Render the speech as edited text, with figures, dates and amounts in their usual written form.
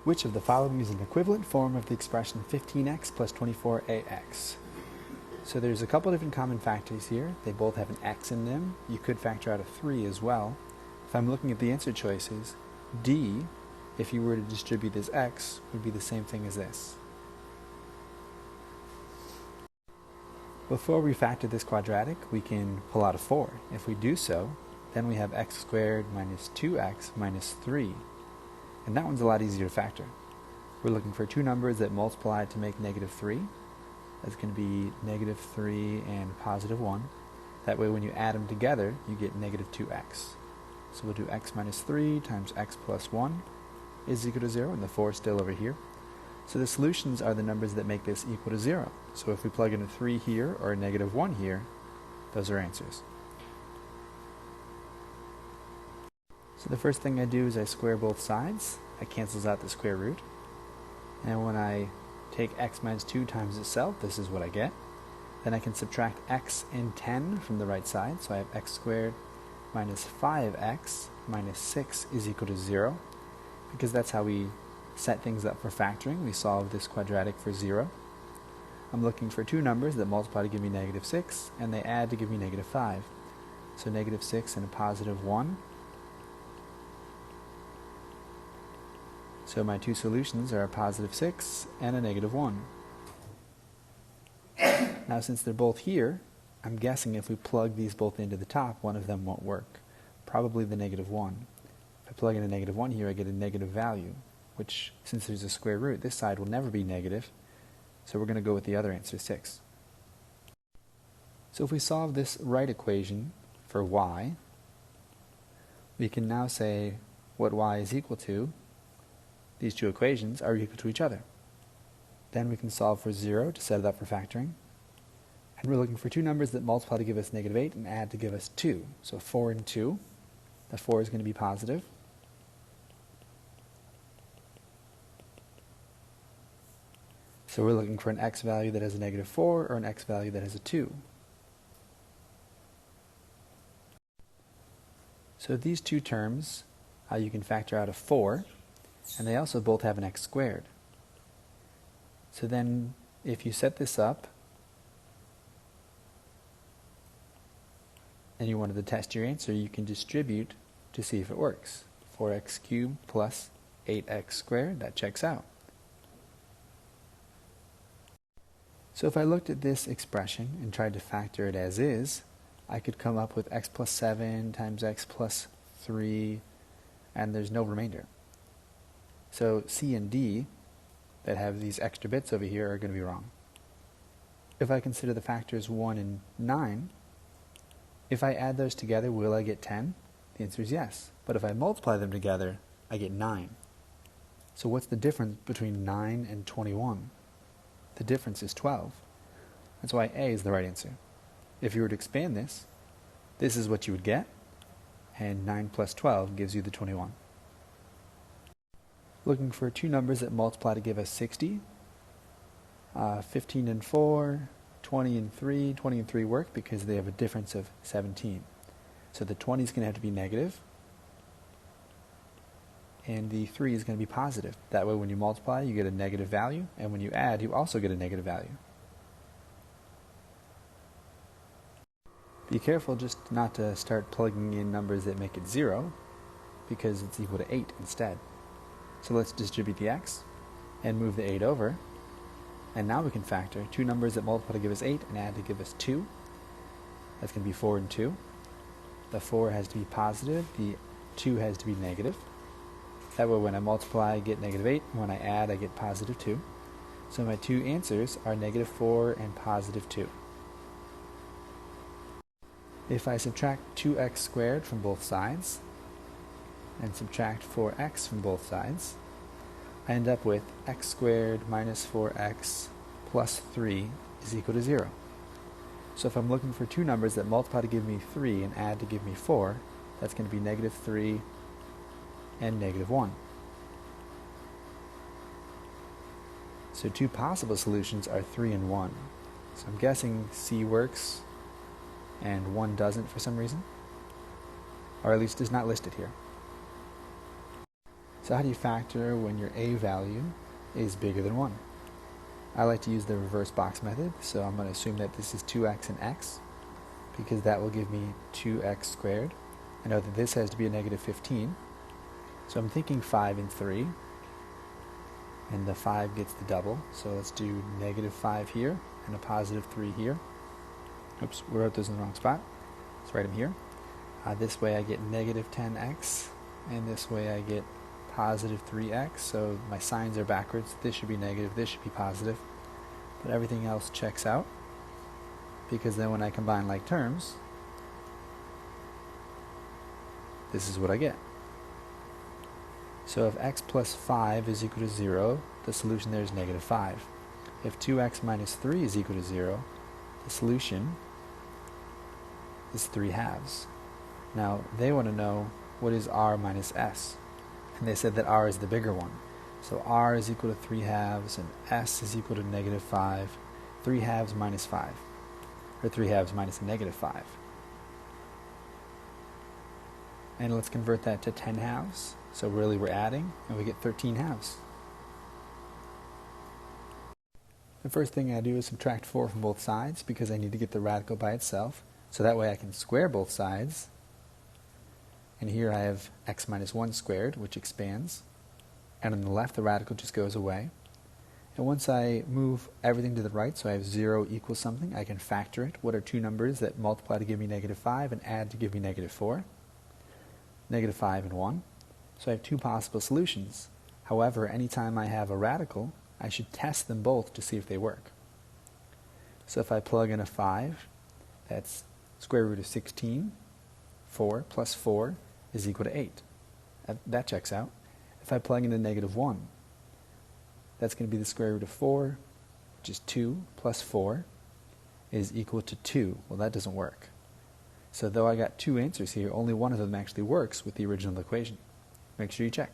Which of the following is an equivalent form of the expression 15x plus 24ax? So there's a couple different common factors here. They both have an x in them. You could factor out a 3 as well. If I'm looking at the answer choices, D, if you were to distribute this x, would be the same thing as this. Before we factor this quadratic, we can pull out a 4. If we do so, then we have x squared minus 2x minus 3. And that one's a lot easier to factor. We're looking for two numbers that multiply to make negative 3. That's going to be negative 3 and positive 1. That way when you add them together, you get negative 2x. So we'll do x minus 3 times x plus 1 is equal to 0, and the 4 is still over here. So the solutions are the numbers that make this equal to 0. So if we plug in a 3 here or a negative 1 here, those are answers. So the first thing I do is I square both sides. That cancels out the square root. And when I take x minus 2 times itself, this is what I get. Then I can subtract x and 10 from the right side. So I have x squared minus 5x minus 6 is equal to 0. Because that's how we set things up for factoring. We solve this quadratic for 0. I'm looking for two numbers that multiply to give me negative 6, and they add to give me negative 5. So negative 6 and a positive 1. So my two solutions are a positive 6 and a negative 1. Now since they're both here, I'm guessing if we plug these both into the top, one of them won't work. Probably the negative 1. If I plug in a negative 1 here, I get a negative value, which, since there's a square root, this side will never be negative, so we're going to go with the other answer, 6. So if we solve this right equation for y, we can now say what y is equal to. These two equations are equal to each other. Then we can solve for 0 to set it up for factoring. And we're looking for two numbers that multiply to give us negative 8 and add to give us 2. So 4 and 2. The 4 is going to be positive. So we're looking for an x value that has a negative 4 or an x value that has a 2. So these two terms, you can factor out a 4, and they also both have an x squared. So then if you set this up and you wanted to test your answer, you can distribute to see if it works. 4x cubed plus 8x squared, that checks out. So if I looked at this expression and tried to factor it as is, I could come up with x plus 7 times x plus 3, and there's no remainder. So C and D, that have these extra bits over here, are going to be wrong. If I consider the factors 1 and 9, if I add those together, will I get 10? The answer is yes. But if I multiply them together, I get 9. So what's the difference between 9 and 21? The difference is 12. That's why A is the right answer. If you were to expand this, this is what you would get, and 9 plus 12 gives you the 21. Looking for two numbers that multiply to give us 60. 15 and 4, 20 and 3. 20 and 3 work because they have a difference of 17. So the 20 is going to have to be negative, and the 3 is going to be positive. That way when you multiply, you get a negative value, and when you add, you also get a negative value. Be careful just not to start plugging in numbers that make it 0, because it's equal to 8 instead. So let's distribute the x and move the 8 over, and now we can factor two numbers that multiply to give us 8 and add to give us 2. That's going to be 4 and 2. The 4 has to be positive, the 2 has to be negative. That way when I multiply, I get negative 8, and when I add, I get positive 2. So my two answers are negative 4 and positive 2. If I subtract 2x squared from both sides, and subtract 4x from both sides, I end up with x squared minus 4x plus 3 is equal to 0. So if I'm looking for two numbers that multiply to give me 3 and add to give me 4, that's going to be negative 3 and negative 1. So two possible solutions are 3 and 1. So I'm guessing C works and 1 doesn't for some reason, or at least is not listed here. So So how do you factor when your a value is bigger than 1? I like to use the reverse box method, so I'm going to assume that this is 2x and x, because that will give me 2x squared. I know that this has to be a negative 15, so I'm thinking 5 and 3, and the 5 gets the double, so let's do negative 5 here and a positive 3 here. Oops, we wrote those in the wrong spot. Let's write them here. This way I get negative 10x, and this way I get positive 3x, so my signs are backwards. This should be negative, this should be positive, but everything else checks out, because then when I combine like terms, this is what I get. So if x plus 5 is equal to 0, the solution there is negative 5. If 2x minus 3 is equal to 0, the solution is 3 halves. Now, they want to know what is r minus s. And they said that r is the bigger one. So r is equal to 3 halves, and s is equal to negative 5. 3 halves minus 5. Or 3 halves minus negative 5. And let's convert that to 10 halves. So really we're adding, and we get 13 halves. The first thing I do is subtract 4 from both sides, because I need to get the radical by itself. So that way I can square both sides. And here I have x minus 1 squared, which expands. And on the left, the radical just goes away. And once I move everything to the right, so I have 0 equals something, I can factor it. What are two numbers that multiply to give me negative 5 and add to give me negative 4? Negative 5 and 1. So I have two possible solutions. However, anytime I have a radical, I should test them both to see if they work. So if I plug in a 5, that's square root of 16. 4 plus 4 is equal to 8. That checks out. If I plug in a negative 1, that's going to be the square root of 4, which is 2 plus 4 is equal to 2. Well, that doesn't work. So though I got two answers here, only one of them actually works with the original equation. Make sure you check.